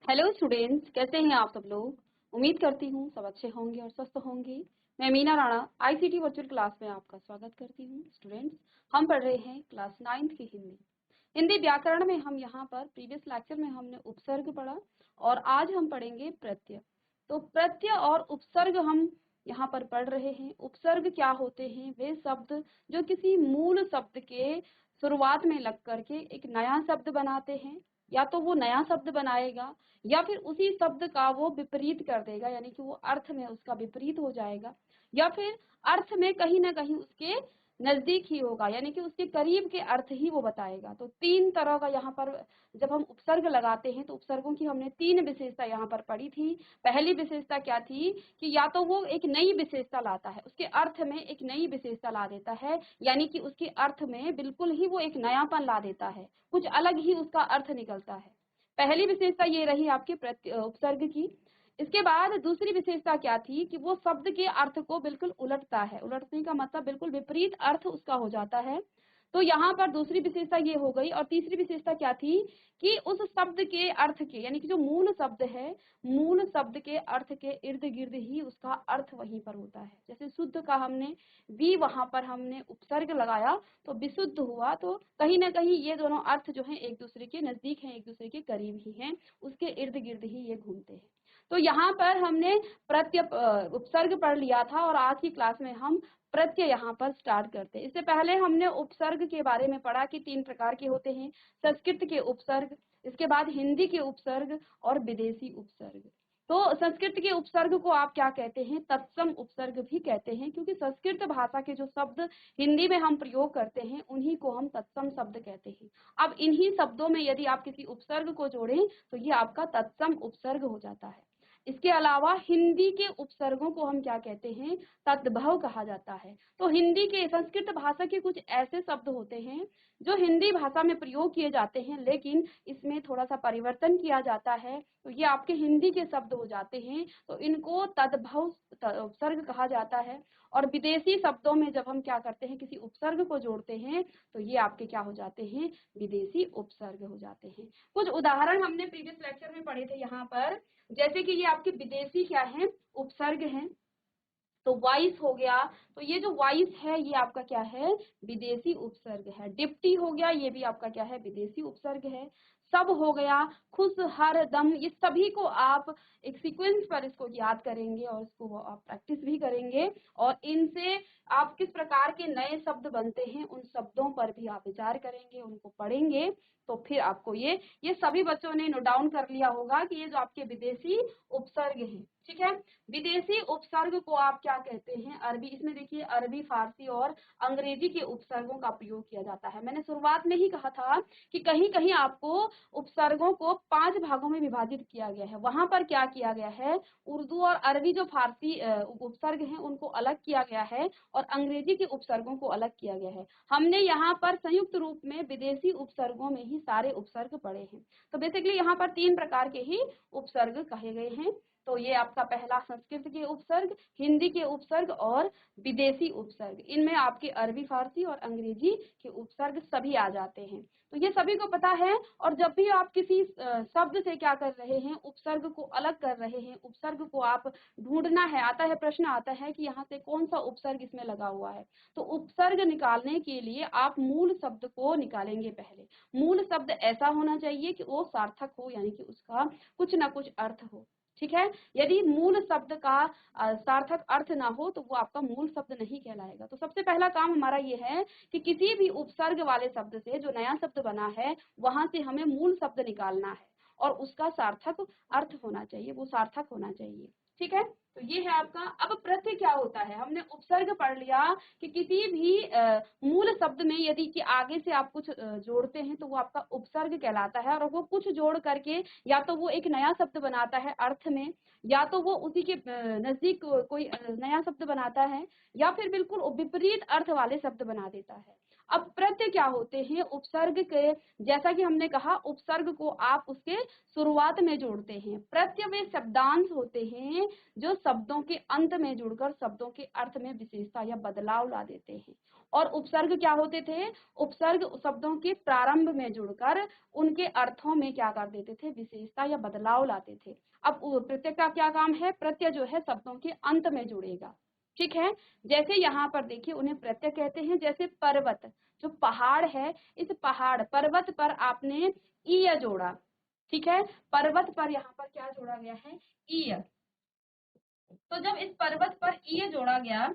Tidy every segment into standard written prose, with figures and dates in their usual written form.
Hello students, कैसे हैं आप सब लोग। उम्मीद करती हूँ सब अच्छे होंगे और स्वस्थ होंगे। मैं Meena Rana ICT virtual class में आपका स्वागत करती हूँ। स्टूडेंट्स, हम पढ़ रहे हैं क्लास 9th की हिंदी। हिंदी व्याकरण में हम यहाँ पर प्रीवियस लेक्चर में हमने उपसर्ग पढ़ा और आज हम पढ़ेंगे प्रत्यय। तो प्रत्यय और उपसर्ग हम यहाँ पर पढ़ रहे हैं। उपसर्ग क्या होते हैं? वे शब्द जो किसी मूल शब्द के शुरुआत में लग करके एक नया शब्द बनाते हैं, या तो वो नया शब्द बनाएगा या फिर उसी शब्द का वो विपरीत कर देगा, यानी कि वो अर्थ में उसका विपरीत हो जाएगा, या फिर अर्थ में कहीं ना कहीं उसके नजदीक ही होगा, यानी कि उसके करीब के अर्थ ही वो बताएगा। तो तीन तरह का यहाँ पर जब हम उपसर्ग लगाते हैं तो उपसर्गों की हमने तीन विशेषता यहाँ पर पढ़ी थी। पहली विशेषता क्या थी कि या तो वो एक नई विशेषता लाता है, उसके अर्थ में एक नई विशेषता ला देता है, यानी कि उसके अर्थ में बिल्कुल ही वो एक नयापन ला देता है, कुछ अलग ही उसका अर्थ निकलता है। पहली विशेषता ये रही आपके उपसर्ग की। इसके बाद दूसरी विशेषता क्या थी कि वो शब्द के अर्थ को बिल्कुल उलटता है। उलटने का मतलब बिल्कुल विपरीत अर्थ उसका हो जाता है। तो यहाँ पर दूसरी विशेषता ये हो गई। और तीसरी विशेषता क्या थी कि उस शब्द के अर्थ के, यानी कि जो मूल शब्द है, मूल शब्द के अर्थ के इर्द गिर्द ही उसका अर्थ वहीं पर होता है। जैसे शुद्ध का हमने भी वहां पर हमने उपसर्ग लगाया तो विशुद्ध हुआ, तो कहीं ना कहीं ये दोनों अर्थ जो है एक दूसरे के नजदीक हैं, एक दूसरे के करीब ही हैं, उसके इर्द गिर्द ही ये घूमते हैं। तो यहाँ पर हमने प्रत्यय उपसर्ग पढ़ लिया था और आज की क्लास में हम प्रत्यय यहाँ पर स्टार्ट करते हैं। इससे पहले हमने उपसर्ग के बारे में पढ़ा कि तीन प्रकार के होते हैं। संस्कृत के उपसर्ग, इसके बाद हिंदी के उपसर्ग और विदेशी उपसर्ग। तो संस्कृत के उपसर्ग को आप क्या कहते हैं? तत्सम उपसर्ग भी कहते हैं, क्योंकि संस्कृत भाषा के जो शब्द हिंदी में हम प्रयोग करते हैं उन्हीं को हम तत्सम शब्द कहते हैं। अब इन्हीं शब्दों में यदि आप किसी उपसर्ग को जोड़ें तो ये आपका तत्सम उपसर्ग हो जाता है। इसके अलावा हिंदी के उपसर्गों को हम क्या कहते हैं? तद्भव कहा जाता है। तो हिंदी के, संस्कृत भाषा के कुछ ऐसे शब्द होते हैं जो हिंदी भाषा में प्रयोग किए जाते हैं, लेकिन इसमें थोड़ा सा परिवर्तन किया जाता है, तो ये आपके हिंदी के शब्द हो जाते हैं, तो इनको तद्भव उपसर्ग कहा जाता है। और विदेशी शब्दों में जब हम क्या करते हैं, किसी उपसर्ग को जोड़ते हैं, तो ये आपके क्या हो जाते हैं? विदेशी उपसर्ग हो जाते हैं। कुछ उदाहरण हमने प्रीवियस लेक्चर में पढ़े थे यहाँ पर, जैसे कि ये आपके विदेशी क्या है? उपसर्ग हैं। तो वॉइस हो गया, तो ये जो वॉइस है ये आपका क्या है? विदेशी उपसर्ग है। डिप्टी हो गया, ये भी आपका क्या है? विदेशी उपसर्ग है। सब हो गया, खुश, हर, दम, ये सभी को आप एक सीक्वेंस पर इसको याद करेंगे और इसको आप प्रैक्टिस भी करेंगे, और इनसे आप किस प्रकार के नए शब्द बनते हैं उन शब्दों पर भी आप विचार करेंगे, उनको पढ़ेंगे। तो फिर आपको ये सभी बच्चों ने नोट डाउन कर लिया होगा कि ये जो आपके विदेशी उपसर्ग हैं, ठीक है। विदेशी उपसर्ग को आप क्या कहते हैं? अरबी, इसमें देखिए अरबी, फारसी और अंग्रेजी के उपसर्गों का प्रयोग किया जाता है। मैंने शुरुआत में ही कहा था कि कहीं कहीं आपको उपसर्गों को 5 भागों में विभाजित किया गया है। वहां पर क्या किया गया है? उर्दू और अरबी जो फारसी उपसर्ग हैं उनको अलग किया गया है और अंग्रेजी के उपसर्गों को अलग किया गया है। हमने यहाँ पर संयुक्त रूप में विदेशी उपसर्गों में ही सारे उपसर्ग पढ़े हैं। तो बेसिकली यहाँ पर 3 प्रकार के ही उपसर्ग कहे गए हैं। तो ये आपका पहला संस्कृत के उपसर्ग, हिंदी के उपसर्ग और विदेशी उपसर्ग। इनमें आपके अरबी, फारसी और अंग्रेजी के उपसर्ग सभी आ जाते हैं। तो ये सभी को पता है। और जब भी आप किसी शब्द से क्या कर रहे हैं, उपसर्ग को अलग कर रहे हैं, उपसर्ग को आप ढूंढना है, आता है प्रश्न आता है कि यहाँ से कौन सा उपसर्ग इसमें लगा हुआ है, तो उपसर्ग निकालने के लिए आप मूल शब्द को निकालेंगे। पहले मूल शब्द ऐसा होना चाहिए कि वो सार्थक हो, यानी कि उसका कुछ ना कुछ अर्थ हो, ठीक है। यदि मूल शब्द का सार्थक अर्थ ना हो तो वो आपका मूल शब्द नहीं कहलाएगा। तो सबसे पहला काम हमारा ये है कि किसी भी उपसर्ग वाले शब्द से, जो नया शब्द बना है, वहां से हमें मूल शब्द निकालना है और उसका सार्थक अर्थ होना चाहिए, वो सार्थक होना चाहिए, ठीक है। तो ये है आपका। अब प्रत्यय क्या होता है? हमने उपसर्ग पढ़ लिया कि किसी भी मूल शब्द में यदि कि आगे से आप कुछ जोड़ते हैं तो वो आपका उपसर्ग कहलाता है, और वो कुछ जोड़ करके या तो वो एक नया शब्द बनाता है अर्थ में, या तो वो उसी के नजदीक कोई नया शब्द बनाता है, या फिर बिल्कुल विपरीत अर्थ वाले शब्द बना देता है। अब प्रत्यय क्या होते हैं? उपसर्ग के, जैसा कि हमने कहा, उपसर्ग को आप उसके शुरुआत में जोड़ते हैं। प्रत्यय वे शब्दांश होते हैं जो शब्दों के अंत में जुड़कर शब्दों के अर्थ में विशेषता या बदलाव ला देते हैं। और उपसर्ग क्या होते थे, उपसर्ग शब्दों के प्रारंभ में जुड़कर उनके अर्थों में क्या कर देते थे, विशेषता या बदलाव लाते थे। अब प्रत्यय का क्या काम है, प्रत्यय जो है शब्दों के अंत में जुड़ेगा, ठीक है। जैसे यहाँ पर देखिए उन्हें प्रत्यय कहते हैं, जैसे पर्वत, जो पहाड़ है, इस पहाड़ पर्वत पर आपने ईय जोड़ा, ठीक है, पर्वत पर यहाँ पर क्या जोड़ा गया है, ईय। तो जब इस पर्वत पर ईय जोड़ा गया,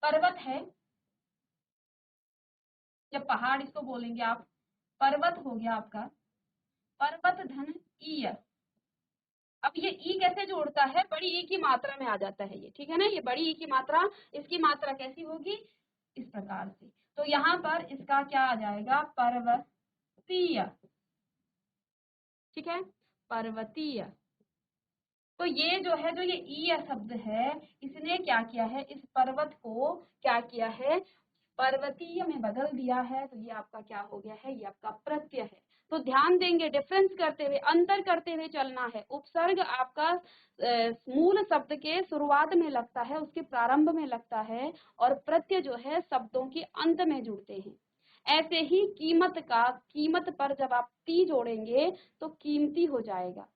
पर्वत है, जब पहाड़ इसको बोलेंगे आप, पर्वत हो गया आपका, पर्वत धन ईय। अब ये ई कैसे जोड़ता है, बड़ी ई की मात्रा में आ जाता है ये, ठीक है ना, ये बड़ी ई की मात्रा, इसकी मात्रा कैसी होगी, इस प्रकार से। तो यहाँ पर इसका क्या आ जाएगा, पर्वतीय, ठीक है, पर्वतीय। तो ये जो है, जो ये ईय शब्द है, इसने क्या किया है, इस पर्वत को क्या किया है, पर्वतीय में बदल दिया है। तो ये आपका क्या हो गया है, ये आपका प्रत्यय है। तो ध्यान देंगे, डिफरेंस करते हुए, अंतर करते हुए चलना है। उपसर्ग आपका मूल शब्द के शुरुआत में लगता है, उसके प्रारंभ में लगता है, और प्रत्यय जो है शब्दों के अंत में जुड़ते हैं। ऐसे ही कीमत का, कीमत पर जब आप ती जोड़ेंगे तो कीमती हो जाएगा।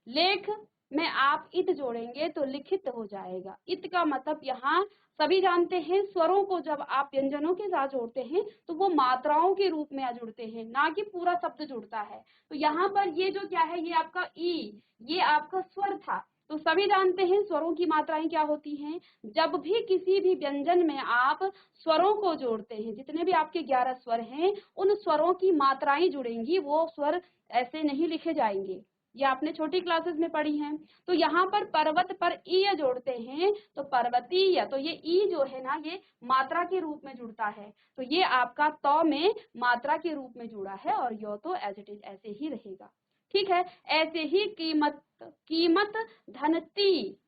लेख में आप इत जोड़ेंगे तो लिखित हो जाएगा। इत का मतलब यहाँ सभी जानते हैं, स्वरों को जब आप व्यंजनों के साथ जोड़ते हैं तो वो मात्राओं के रूप में जुड़ते हैं, ना कि पूरा शब्द जुड़ता है। तो यहाँ पर ये जो क्या है, ये आपका ई, ये आपका स्वर था। तो सभी जानते हैं स्वरों की मात्राएं क्या होती हैं। जब भी किसी भी व्यंजन में आप स्वरों को जोड़ते हैं, जितने भी आपके 11 स्वर हैं, उन स्वरों की मात्राएं जुड़ेंगी, वो स्वर ऐसे नहीं लिखे जाएंगे। ये आपने छोटी क्लासेस में पढ़ी हैं। तो यहाँ पर पर्वत पर ईय जोड़ते हैं तो पर्वतीय, तो ये ई जो है ना, ये मात्रा के रूप में जुड़ता है। तो ये आपका तो में मात्रा के रूप में जुड़ा है, और यो तो एज इट इज ऐसे ही रहेगा, ठीक है। ऐसे ही कीमत, कीमत धनती,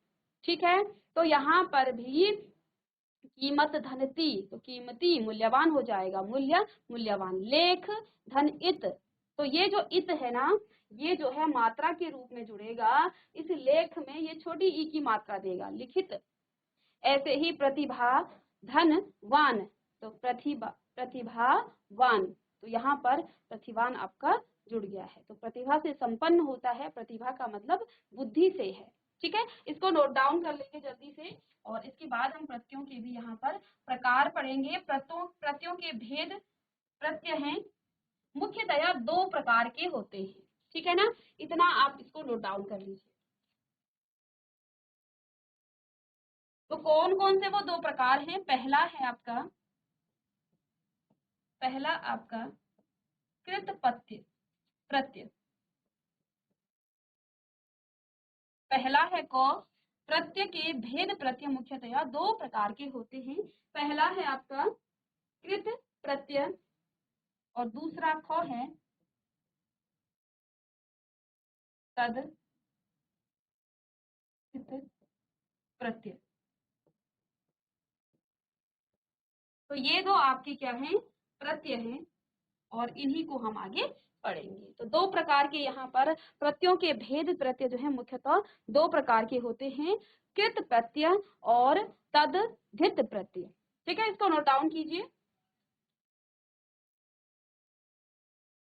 ठीक है। तो यहाँ पर भी कीमत धनती, तो कीमती मूल्यवान हो जाएगा, मूल्य मूल्यवान। लेख धन इत, तो ये जो इत है ना, ये जो है मात्रा के रूप में जुड़ेगा। इस लेख में ये छोटी ई की मात्रा देगा, लिखित। ऐसे ही प्रतिभा धन वान, तो प्रतिभावान, तो यहाँ पर प्रतिभावान आपका जुड़ गया है। तो प्रतिभा से संपन्न होता है, प्रतिभा का मतलब बुद्धि से है, ठीक है। इसको नोट डाउन कर लेंगे जल्दी से, और इसके बाद हम प्रत्ययों के भी यहाँ पर प्रकार पढ़ेंगे। प्रत्ययों के भेद, प्रत्यय हैं मुख्यतया 2 प्रकार के होते हैं, ठीक है ना। इतना आप इसको नोट डाउन कर लीजिए। तो कौन कौन से वो 2 प्रकार हैं, पहला है आपका, पहला आपका कृत प्रत्यय, पहला है क। प्रत्यय के भेद प्रत्यय मुख्यतया 2 प्रकार के होते हैं। पहला है आपका कृत प्रत्यय, और दूसरा ख है तद प्रत्यय। तो ये 2 आपके क्या हैं, प्रत्यय हैं, और इन्हीं को हम आगे पढ़ेंगे। तो 2 प्रकार के यहाँ पर प्रत्ययों के भेद प्रत्यय जो है मुख्यतः 2 प्रकार के होते हैं, कृत प्रत्यय और तद्धित प्रत्यय, ठीक है। इसको नोट डाउन कीजिए।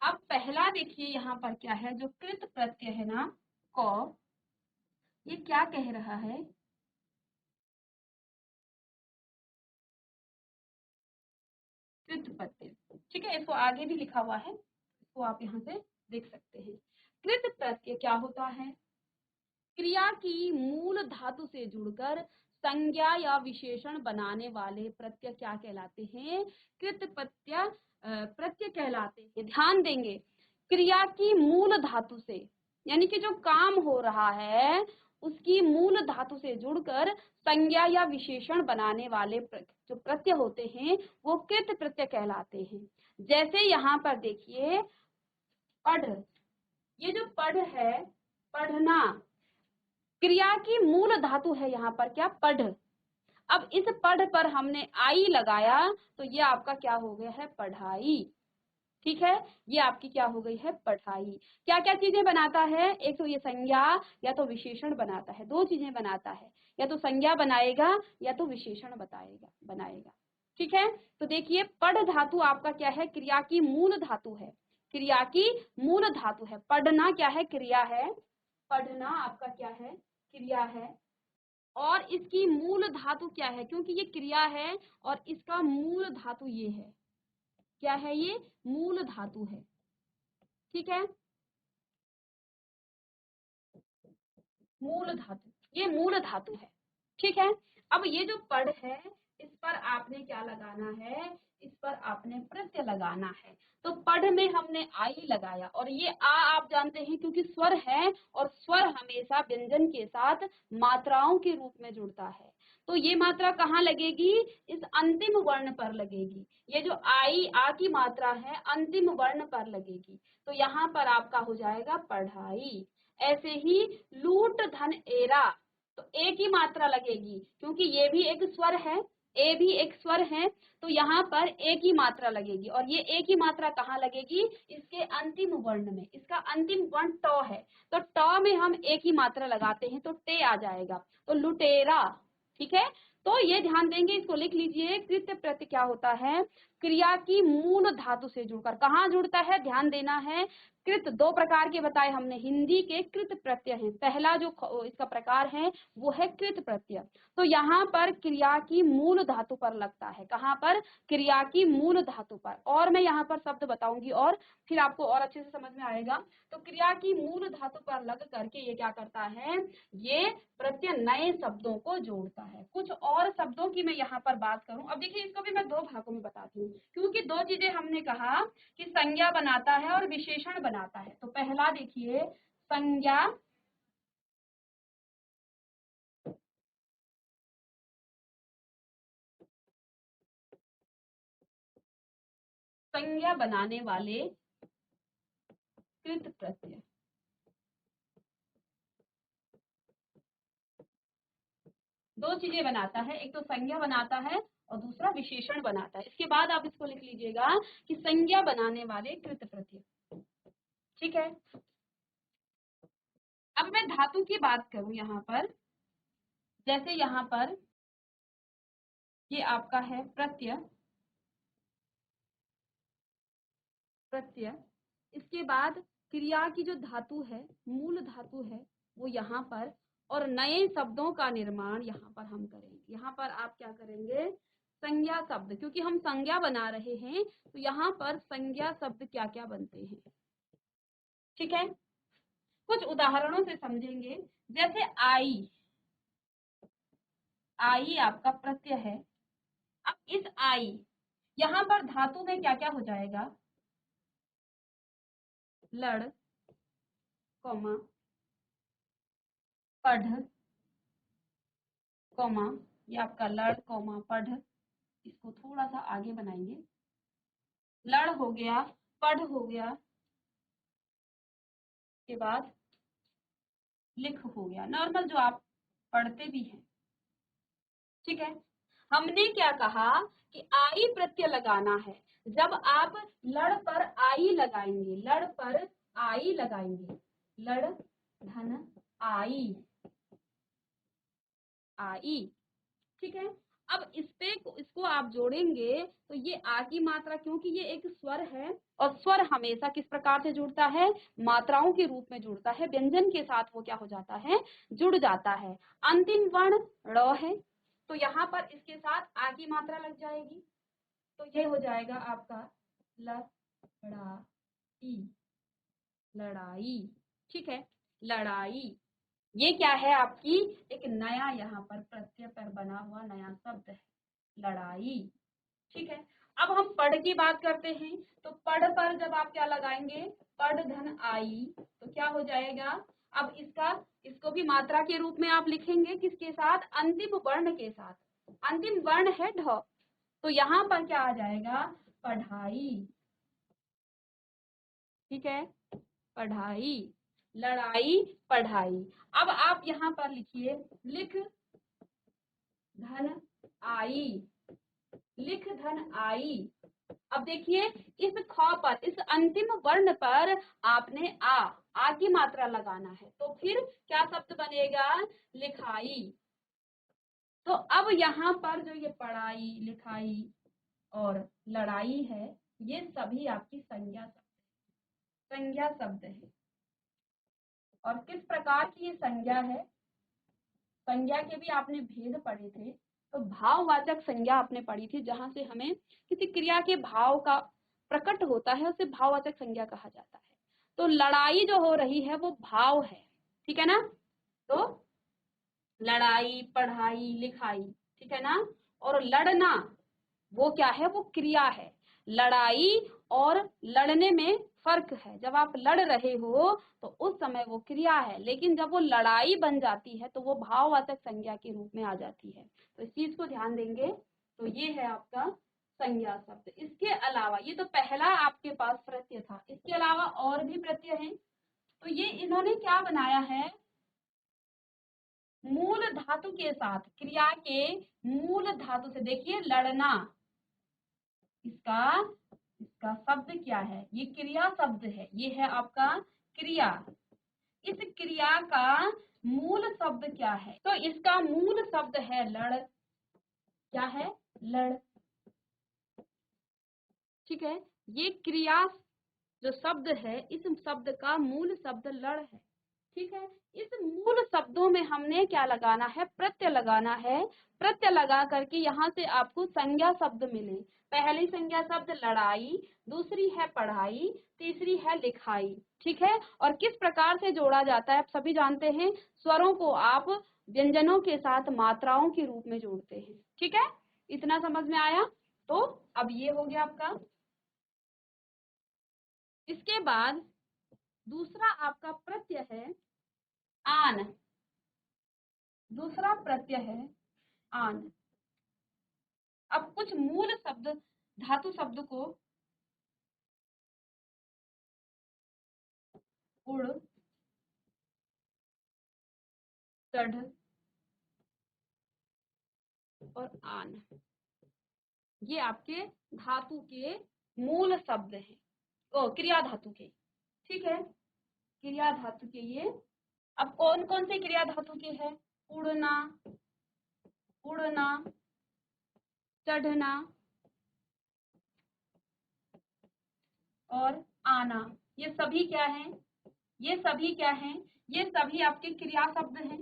अब पहला देखिए यहाँ पर क्या है, जो कृत प्रत्यय है ना, क, ये क्या कह रहा है, कृत प्रत्यय, ठीक है। इसको आगे भी लिखा हुआ है, इसको आप यहाँ से देख सकते हैं। कृत प्रत्यय क्या होता है, क्रिया की मूल धातु से जुड़कर संज्ञा या विशेषण बनाने वाले प्रत्यय क्या कहलाते हैं, कृत प्रत्यय प्रत्यय कहलाते हैं। ध्यान देंगे, क्रिया की मूल धातु से, यानी कि जो काम हो रहा है उसकी मूल धातु से जुड़कर संज्ञा या विशेषण बनाने वाले जो प्रत्यय होते हैं वो कृत प्रत्यय कहलाते हैं। जैसे यहाँ पर देखिए पढ़, ये जो पढ़ है, पढ़ना, क्रिया की मूल धातु है यहाँ पर क्या, पढ़। अब इस पढ़ पर हमने आई लगाया तो ये आपका क्या हो गया है, पढ़ाई, ठीक है। ये आपकी क्या हो गई है, पढ़ाई। क्या क्या चीजें बनाता है, एक तो ये संज्ञा या तो विशेषण बनाता है, 2 चीजें बनाता है, या तो संज्ञा बनाएगा या तो विशेषण बनाएगा। ठीक है। तो देखिए पढ़ धातु आपका क्या है, क्रिया की मूल धातु है, क्रिया की मूल धातु है। पढ़ना क्या है, क्रिया है, पढ़ना आपका क्या है, क्रिया है। और इसकी मूल धातु क्या है, क्योंकि ये क्रिया है और इसका मूल धातु ये है, क्या है, ये मूल धातु है। ठीक है, मूल धातु, ये मूल धातु है। ठीक है। अब ये जो पढ़ है इस पर आपने क्या लगाना है, इस पर आपने प्रत्यय लगाना है। तो पढ़ में हमने आई लगाया और ये आ आप जानते हैं क्योंकि स्वर है और स्वर हमेशा व्यंजन के साथ मात्राओं के रूप में जुड़ता है। तो ये मात्रा कहाँ लगेगी, इस अंतिम वर्ण पर लगेगी। ये जो आई आ की मात्रा है अंतिम वर्ण पर लगेगी। तो यहाँ पर आपका हो जाएगा पढ़ाई। ऐसे ही लूट धन एरा, तो ए की मात्रा लगेगी क्योंकि ये भी एक स्वर है, ए भी एक स्वर है। तो यहाँ पर ए की मात्रा लगेगी और ये ए की मात्रा कहाँ लगेगी, इसके अंतिम वर्ण में। इसका अंतिम वर्ण ट है, तो ट में हम ए की मात्रा लगाते हैं तो टे आ जाएगा, तो लुटेरा। ठीक है। तो ये ध्यान देंगे, इसको लिख लीजिए। कृत प्रत्यय क्या होता है, क्रिया की मूल धातु से जुड़कर। कहाँ जुड़ता है, ध्यान देना है। कृत दो प्रकार के बताए हमने, हिंदी के कृत प्रत्यय हैं। पहला जो इसका प्रकार है वो है कृत प्रत्यय। तो यहाँ पर क्रिया की मूल धातु पर लगता है, कहाँ पर, क्रिया की मूल धातु पर। और मैं यहाँ पर शब्द बताऊंगी और फिर आपको और अच्छे से समझ में आएगा। तो क्रिया की मूल धातु पर लग करके ये क्या करता है, ये प्रत्यय नए शब्दों को जोड़ता है। कुछ और शब्दों की मैं यहाँ पर बात करूं, अब देखिए इसको भी मैं दो भागों में बताती हूँ क्योंकि दो चीजें हमने कहा कि संज्ञा बनाता है और विशेषण बनाता है। तो पहला देखिए संज्ञा, संज्ञा बनाने वाले कृत प्रत्यय। दो चीजें बनाता है, एक तो संज्ञा बनाता है और दूसरा विशेषण बनाता है। इसके बाद आप इसको लिख लीजिएगा कि संज्ञा बनाने वाले कृत प्रत्यय। ठीक है। अब मैं धातु की बात करूं यहाँ पर, जैसे यहाँ पर ये आपका है प्रत्यय, प्रत्यय। इसके बाद क्रिया की जो धातु है, मूल धातु है, वो यहाँ पर, और नए शब्दों का निर्माण यहाँ पर हम करेंगे। यहाँ पर आप क्या करेंगे, संज्ञा शब्द, क्योंकि हम संज्ञा बना रहे हैं तो यहाँ पर संज्ञा शब्द क्या क्या बनते हैं। ठीक है, कुछ उदाहरणों से समझेंगे। जैसे आई, आई आपका प्रत्यय है। अब इस आई, यहाँ पर धातु में क्या क्या हो जाएगा, लड़, कौमा, पढ़, कौमा, ये आपका लड़ कौमा पढ़। इसको थोड़ा सा आगे बनाएंगे, लड़ हो गया, पढ़ हो गया, के बाद लिख हो गया, नॉर्मल जो आप पढ़ते भी हैं। ठीक है। हमने क्या कहा कि आई प्रत्यय लगाना है। जब आप लड़ पर आई लगाएंगे, लड़ पर आई लगाएंगे, लड़ धन आई, आई। ठीक है। अब इस पे इसको आप जोड़ेंगे तो ये आ की मात्रा, क्योंकि ये एक स्वर है और स्वर हमेशा किस प्रकार से जुड़ता है, मात्राओं के रूप में जुड़ता है, व्यंजन के साथ वो क्या हो जाता है, जुड़ जाता है। अंतिम वर्ण ड़ है तो यहाँ पर इसके साथ आ की मात्रा लग जाएगी, तो ये हो जाएगा आपका लड़ाई, लड़ाई। ठीक है, लड़ाई। ये क्या है, आपकी एक नया यहाँ पर प्रत्यय पर बना हुआ नया शब्द है, लड़ाई। ठीक है। अब हम पढ़ की बात करते हैं, तो पढ़ पर जब आप क्या लगाएंगे, पढ़ धन आई, तो क्या हो जाएगा, अब इसका, इसको भी मात्रा के रूप में आप लिखेंगे, किसके साथ, अंतिम वर्ण के साथ। अंतिम वर्ण है ढ, तो यहाँ पर क्या आ जाएगा, पढ़ाई। ठीक है, पढ़ाई, लड़ाई, पढ़ाई। अब आप यहाँ पर लिखिए, लिख धन आई, लिख धन आई। अब देखिए इस ख पर, इस अंतिम वर्ण पर आपने आ की मात्रा लगाना है, तो फिर क्या शब्द बनेगा, लिखाई। तो अब यहाँ पर जो ये पढ़ाई, लिखाई, और लड़ाई है, ये सभी आपकी संज्ञा शब्द है। और किस प्रकार की ये संज्ञा है, संज्ञा के भी आपने भेद पढ़े थे। तो भाववाचक संज्ञा आपने पढ़ी थी, जहां से हमें किसी क्रिया के भाव का प्रकट होता है उसे भाववाचक संज्ञा कहा जाता है। तो लड़ाई जो हो रही है वो भाव है, ठीक है ना। तो लड़ाई, पढ़ाई, लिखाई, ठीक है ना। और लड़ना वो क्या है, वो क्रिया है। लड़ाई और लड़ने में फर्क है। जब आप लड़ रहे हो तो उस समय वो क्रिया है, लेकिन जब वो लड़ाई बन जाती है तो वो भाववाचक संज्ञा के रूप में आ जाती है। तो इस चीज को ध्यान देंगे। तो ये है आपका संज्ञा शब्द। इसके अलावा ये तो पहला आपके पास प्रत्यय था, इसके अलावा और भी प्रत्यय हैं। तो ये इन्होंने क्या बनाया है, मूल धातु के साथ, क्रिया के मूल धातु से। देखिए लड़ना, इसका इसका शब्द क्या है, ये क्रिया शब्द है, ये है आपका क्रिया। इस क्रिया का मूल शब्द क्या है, तो इसका मूल शब्द है लड़। क्या है, लड़, ठीक है। ये क्रिया जो शब्द है, इस शब्द का मूल शब्द लड़ है, ठीक है। इस मूल शब्दों में हमने क्या लगाना है, प्रत्यय लगाना है। प्रत्यय लगा करके यहाँ से आपको संज्ञा शब्द मिले। पहली संज्ञा शब्द लड़ाई, दूसरी है पढ़ाई, तीसरी है लिखाई, ठीक है। और किस प्रकार से जोड़ा जाता है आप सभी जानते हैं। स्वरों को आप व्यंजनों के साथ मात्राओं के रूप में जोड़ते हैं, ठीक है। इतना समझ में आया। तो अब ये हो गया आपका। इसके बाद दूसरा आपका प्रत्यय है आन। दूसरा प्रत्यय है आन। अब कुछ मूल शब्द, धातु शब्द को उड़, चढ़ और आन, ये आपके धातु के मूल शब्द हैं। ओ क्रिया धातु के, ठीक है, क्रिया धातु के ये। अब कौन कौन से क्रिया धातु के हैं, उड़ना, उड़ना, चढ़ना और आना, ये सभी क्या हैं, ये सभी क्या हैं, ये सभी आपके क्रिया शब्द हैं।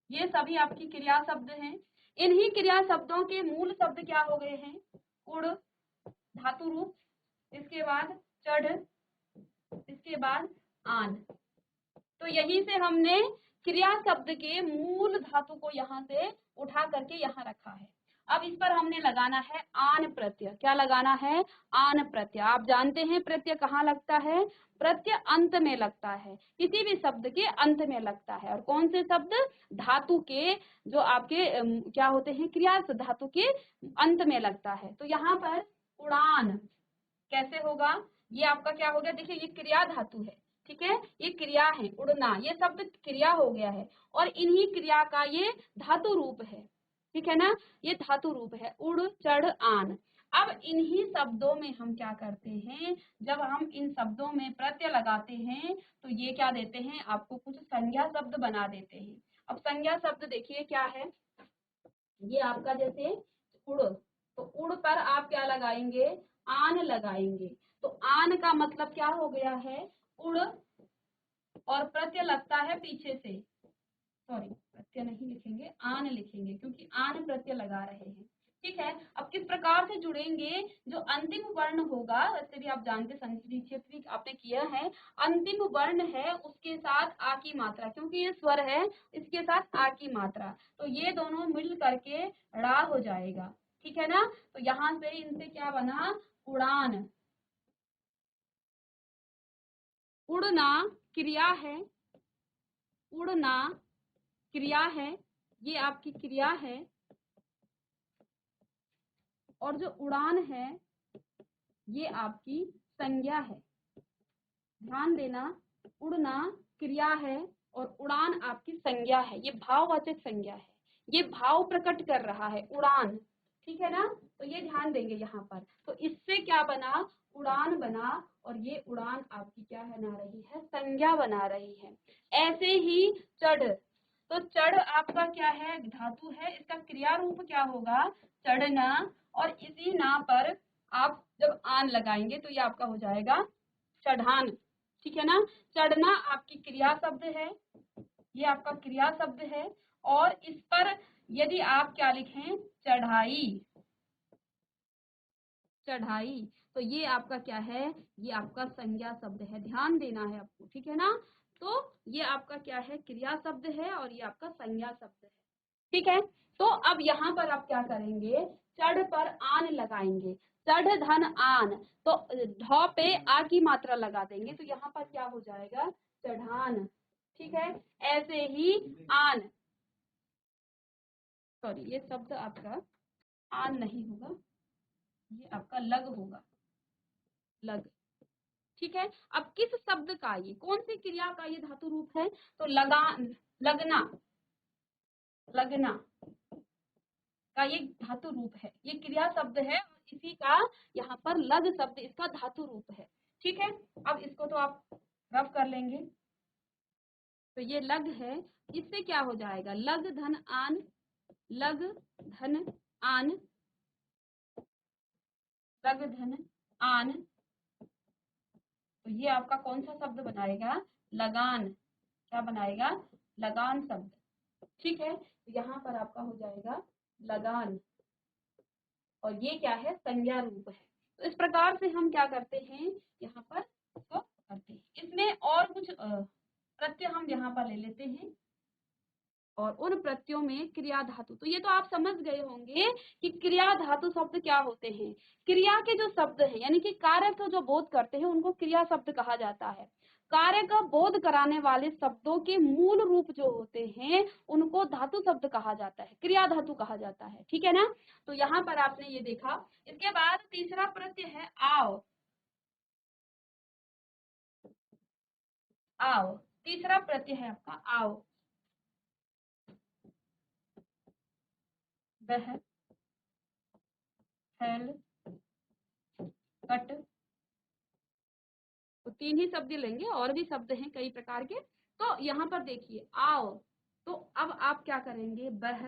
ये सभी आपकी क्रिया शब्द हैं। इन्हीं क्रिया शब्दों के मूल शब्द क्या हो गए हैं, उड़ धातु रूप, इसके बाद चढ़, इसके बाद आन। तो यहीं से हमने क्रिया शब्द के मूल धातु को यहाँ से उठा करके यहाँ रखा है। अब इस पर हमने लगाना है आन प्रत्यय। क्या लगाना है, आन प्रत्यय। आप जानते हैं प्रत्यय कहाँ लगता है, प्रत्यय अंत में लगता है, किसी भी शब्द के अंत में लगता है। और कौन से शब्द, धातु के, जो आपके क्या होते हैं, क्रिया धातु के अंत में लगता है। तो यहाँ पर उड़ान कैसे होगा, ये आपका क्या हो गया, देखिए ये क्रिया धातु है, ठीक है, ये क्रिया है उड़ना, ये शब्द क्रिया हो गया है। और इन्हीं क्रिया का ये धातु रूप है, ठीक है ना, ये धातु रूप है उड़, चढ़, आन। अब इन्हीं शब्दों में हम क्या करते हैं, जब हम इन शब्दों में प्रत्यय लगाते हैं तो ये क्या देते हैं, आपको कुछ संज्ञा शब्द बना देते हैं। अब संज्ञा शब्द देखिए क्या है, ये आपका जैसे उड़, तो उड़ पर आप क्या लगाएंगे, आन लगाएंगे। तो आन का मतलब क्या हो गया है, उड़, और प्रत्यय लगता है पीछे से, सॉरी प्रत्यय नहीं लिखेंगे, आन लिखेंगे, क्योंकि आन प्रत्यय लगा रहे हैं, ठीक है। अब किस प्रकार से जुड़ेंगे, जो अंतिम वर्ण होगा, वैसे भी आप जानते, संक्षेप भी आपने किया है, अंतिम वर्ण है उसके साथ आ की मात्रा, क्योंकि ये स्वर है, इसके साथ आ की मात्रा, तो ये दोनों मिल करके ड़ा हो जाएगा, ठीक है ना। तो यहाँ से इनसे क्या बना, उड़ान। उड़ना क्रिया है, उड़ना क्रिया है, ये आपकी क्रिया है। और जो उड़ान है ये आपकी संज्ञा है। ध्यान देना, उड़ना क्रिया है और उड़ान आपकी संज्ञा है, ये भाववाचक संज्ञा है, ये भाव प्रकट कर रहा है उड़ान, ठीक है ना। तो ये ध्यान देंगे यहाँ पर। तो इससे क्या बना, उड़ान बना, और ये उड़ान आपकी क्या बना रही है, संज्ञा बना रही है। ऐसे ही चढ़, तो चढ़ आपका क्या है, धातु है, इसका क्रिया रूप क्या होगा, चढ़ना, और इसी ना पर आप जब आन लगाएंगे तो ये आपका हो जाएगा चढ़ान, ठीक है ना। चढ़ना आपकी क्रिया शब्द है, ये आपका क्रिया शब्द है, और इस पर यदि आप क्या लिखें, चढ़ाई, चढ़ाई, तो ये आपका क्या है, ये आपका संज्ञा शब्द है, ध्यान देना है आपको, ठीक है ना। तो ये आपका क्या है, क्रिया शब्द है, और ये आपका संज्ञा शब्द है, ठीक है। तो अब यहाँ पर आप क्या करेंगे, चढ़ पर आन लगाएंगे, चढ़ धन आन, तो ढ पे आ की मात्रा लगा देंगे, तो यहाँ पर क्या हो जाएगा, चढ़ान, ठीक है। ऐसे ही आन, सॉरी ये शब्द आपका आन नहीं होगा, ये आपका लग होगा, लग, ठीक है। अब किस शब्द का, ये कौन सी क्रिया का ये धातु रूप है, तो लगान, लगना, लगना का ये धातु रूप है, ये क्रिया शब्द है, और इसी का यहाँ पर लग शब्द इसका धातु रूप है, ठीक है। अब इसको तो आप रफ कर लेंगे, तो ये लग है, इससे क्या हो जाएगा, लग धन आन, लग धन आन, लग धन आन, तो ये आपका कौन सा शब्द बनाएगा, लगान, क्या बनाएगा, लगान शब्द, ठीक है। तो यहाँ पर आपका हो जाएगा लगान, और ये क्या है, संज्ञा रूप है। तो इस प्रकार से हम क्या करते हैं, यहाँ पर इसको करते हैं। इसमें और कुछ प्रत्यय हम यहाँ पर ले लेते हैं, और उन प्रत्ययों में क्रिया धातु, तो ये तो आप समझ गए होंगे कि क्रिया धातु शब्द क्या होते हैं। क्रिया के जो शब्द है, यानी कि कार्य को जो बोध करते हैं, उनको क्रिया शब्द कहा जाता है। कार्य का बोध कराने वाले शब्दों के मूल रूप जो होते हैं, उनको धातु शब्द कहा जाता है, क्रिया धातु कहा जाता है, ठीक है ना। तो यहाँ पर आपने ये देखा। इसके बाद तीसरा प्रत्यय है आओ, आओ, तीसरा प्रत्यय है आपका आओ, बह, फैल, कट, तो तीन ही शब्द लेंगे, और भी शब्द हैं कई प्रकार के। तो यहाँ पर देखिए आओ, तो अब आप क्या करेंगे, बह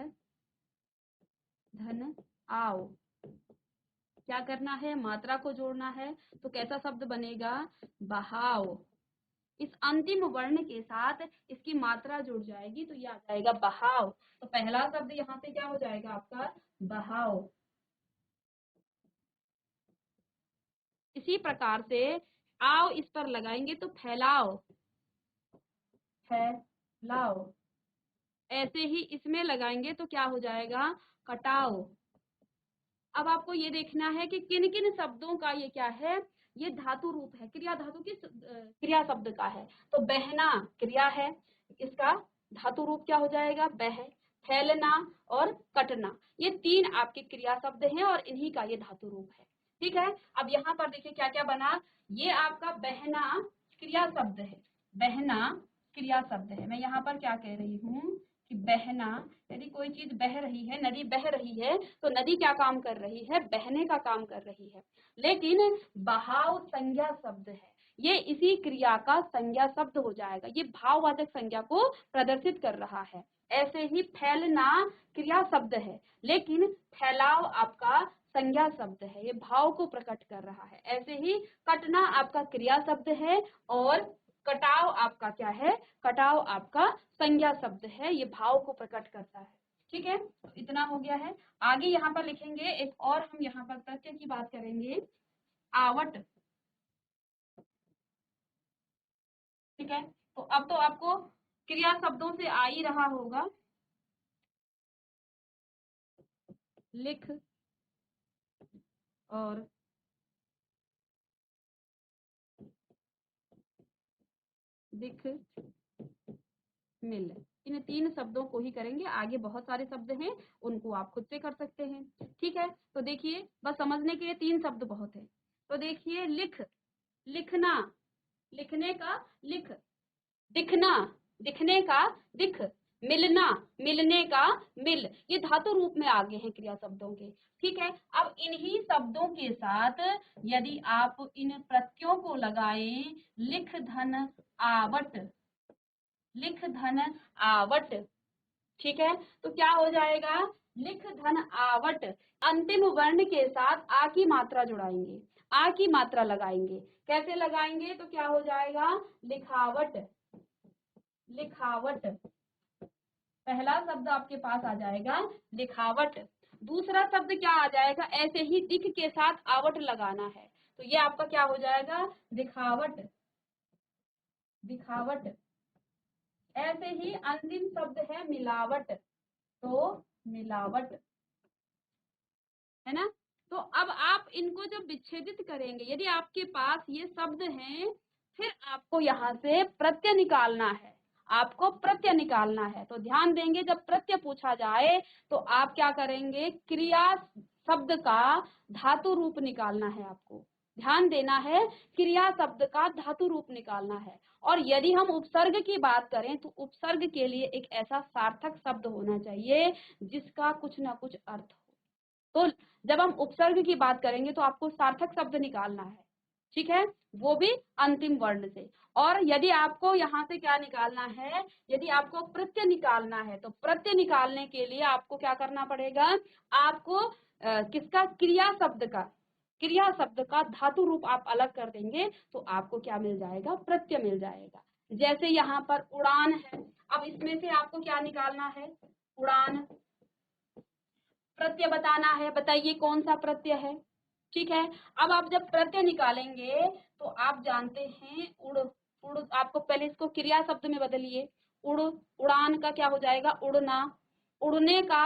धन आओ, क्या करना है, मात्रा को जोड़ना है, तो कैसा शब्द बनेगा, बहाओ। इस अंतिम वर्ण के साथ इसकी मात्रा जुड़ जाएगी, तो ये आ जाएगा बहाव। तो पहला शब्द यहाँ पे क्या हो जाएगा आपका, बहाव। इसी प्रकार से आओ इस पर लगाएंगे तो फैलाओ, फैलाओ। ऐसे ही इसमें लगाएंगे तो क्या हो जाएगा, कटाओ। अब आपको ये देखना है कि किन किन शब्दों का ये क्या है, ये धातु रूप है, क्रिया धातु की क्रिया शब्द का है। तो बहना क्रिया है, इसका धातु रूप क्या हो जाएगा, बह, फैलना और कटना, ये तीन आपके क्रिया शब्द हैं, और इन्हीं का ये धातु रूप है, ठीक है। अब यहाँ पर देखिए क्या क्या बना, ये आपका बहना क्रिया शब्द है, बहना क्रिया शब्द है। मैं यहाँ पर क्या कह रही हूँ कि बहना, यदि कोई चीज बह रही है, नदी बह रही है, तो नदी क्या काम कर रही है, बहने का काम कर रही है। लेकिन बहाव संज्ञा शब्द है, ये इसी क्रिया का संज्ञा शब्द हो जाएगा, ये भाववाचक संज्ञा को प्रदर्शित कर रहा है। ऐसे ही फैलना क्रिया शब्द है, लेकिन फैलाव आपका संज्ञा शब्द है, ये भाव को प्रकट कर रहा है। ऐसे ही कटना आपका क्रिया शब्द है, और कटाव आपका क्या है, कटाव आपका संज्ञा शब्द है, ये भाव को प्रकट करता है, ठीक है। तो इतना हो गया है। आगे यहाँ पर लिखेंगे एक और, हम यहाँ पर प्रत्यय की बात करेंगे, आवट, ठीक है। तो अब तो आपको क्रिया शब्दों से आ ही रहा होगा, लिख और दिख, मिल, इन तीन शब्दों को ही करेंगे, आगे बहुत सारे शब्द हैं, उनको आप खुद से कर सकते हैं, ठीक है। तो देखिए बस समझने के लिए तीन शब्द बहुत है। तो देखिए लिख, लिखना, लिखने का लिख, दिखना, दिखने का दिख, मिलना, मिलने का मिल, ये धातु रूप में आगे हैं क्रिया शब्दों के, ठीक है। अब इन्हीं शब्दों के साथ यदि आप इन प्रत्ययों को लगाएं, लिख धन आवट, लिख धन आवट, ठीक है, तो क्या हो जाएगा, लिख धन आवट, अंतिम वर्ण के साथ आ की मात्रा जुड़ाएंगे, आ की मात्रा लगाएंगे, कैसे लगाएंगे, तो क्या हो जाएगा, लिखावट, लिखावट, पहला शब्द आपके पास आ जाएगा लिखावट। दूसरा शब्द क्या आ जाएगा, ऐसे ही दिख के साथ आवट लगाना है, तो ये आपका क्या हो जाएगा, दिखावट, दिखावट। ऐसे ही अंतिम शब्द है मिलावट, तो मिलावट, है ना। तो अब आप इनको जब विच्छेदित करेंगे, यदि आपके पास ये शब्द हैं, फिर आपको यहाँ से प्रत्यय निकालना है, आपको प्रत्यय निकालना है। तो ध्यान देंगे, जब प्रत्यय पूछा जाए तो आप क्या करेंगे, क्रिया शब्द का धातु रूप निकालना है, आपको ध्यान देना है, क्रिया शब्द का धातु रूप निकालना है। और यदि हम उपसर्ग की बात करें तो उपसर्ग के लिए एक ऐसा सार्थक शब्द होना चाहिए जिसका कुछ ना कुछ अर्थ हो। तो जब हम उपसर्ग की बात करेंगे तो आपको सार्थक शब्द निकालना है, ठीक है, वो भी अंतिम वर्ण से। और यदि आपको यहाँ से क्या निकालना है, यदि आपको प्रत्यय निकालना है, तो प्रत्यय निकालने के लिए आपको क्या करना पड़ेगा, आपको किसका, क्रिया शब्द का, क्रिया शब्द का धातु रूप आप अलग कर देंगे तो आपको क्या मिल जाएगा, प्रत्यय मिल जाएगा। जैसे यहाँ पर उड़ान है, अब इसमें से आपको क्या निकालना है, उड़ान, प्रत्यय बताना है, बताइए कौन सा प्रत्यय है, ठीक है। अब आप जब प्रत्यय निकालेंगे तो आप जानते हैं उड़, उड़, आपको पहले इसको क्रिया शब्द में बदलिए, उड़, उड़ान का क्या हो जाएगा, उड़ना, उड़ने का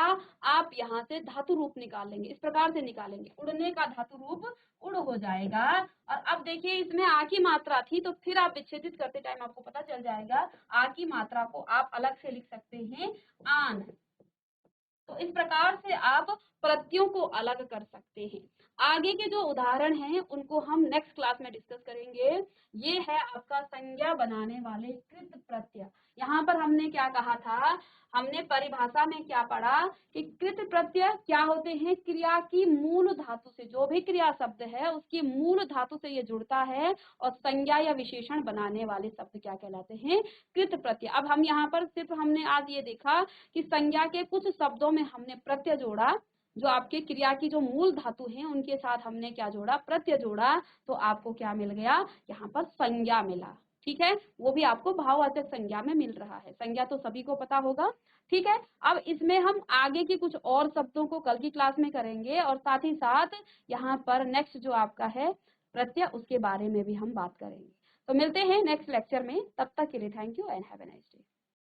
आप यहाँ से धातु रूप निकालेंगे, इस प्रकार से निकालेंगे, उड़ने का धातु रूप उड़ हो जाएगा। और अब देखिए इसमें आ की मात्रा थी, तो फिर आप विच्छेदित करते टाइम आपको पता चल जाएगा, आ की मात्रा को आप अलग से लिख सकते हैं, आन। तो इस प्रकार से आप प्रत्ययों को अलग कर सकते हैं। आगे के जो उदाहरण हैं उनको हम नेक्स्ट क्लास में डिस्कस करेंगे। ये है आपका संज्ञा बनाने वाले कृत प्रत्यय। यहाँ पर हमने क्या कहा था, हमने परिभाषा में क्या पढ़ा कि कृत प्रत्यय क्या होते हैं, क्रिया की मूल धातु से, जो भी क्रिया शब्द है उसकी मूल धातु से ये जुड़ता है, और संज्ञा या विशेषण बनाने वाले शब्द क्या कहलाते हैं, कृत प्रत्यय। अब हम यहाँ पर सिर्फ हमने आज ये देखा कि संज्ञा के कुछ शब्दों में हमने प्रत्यय जोड़ा, जो आपके क्रिया की जो मूल धातु है उनके साथ हमने क्या जोड़ा, प्रत्यय जोड़ा, तो आपको क्या मिल गया, यहाँ पर संज्ञा मिला, ठीक है। वो भी आपको भाववाचक संज्ञा में मिल रहा है, संज्ञा तो सभी को पता होगा, ठीक है। अब इसमें हम आगे के कुछ और शब्दों को कल की क्लास में करेंगे, और साथ ही साथ यहाँ पर नेक्स्ट जो आपका है प्रत्यय, उसके बारे में भी हम बात करेंगे। तो मिलते हैं नेक्स्ट लेक्चर में, तब तक के लिए thank you and have a nice day.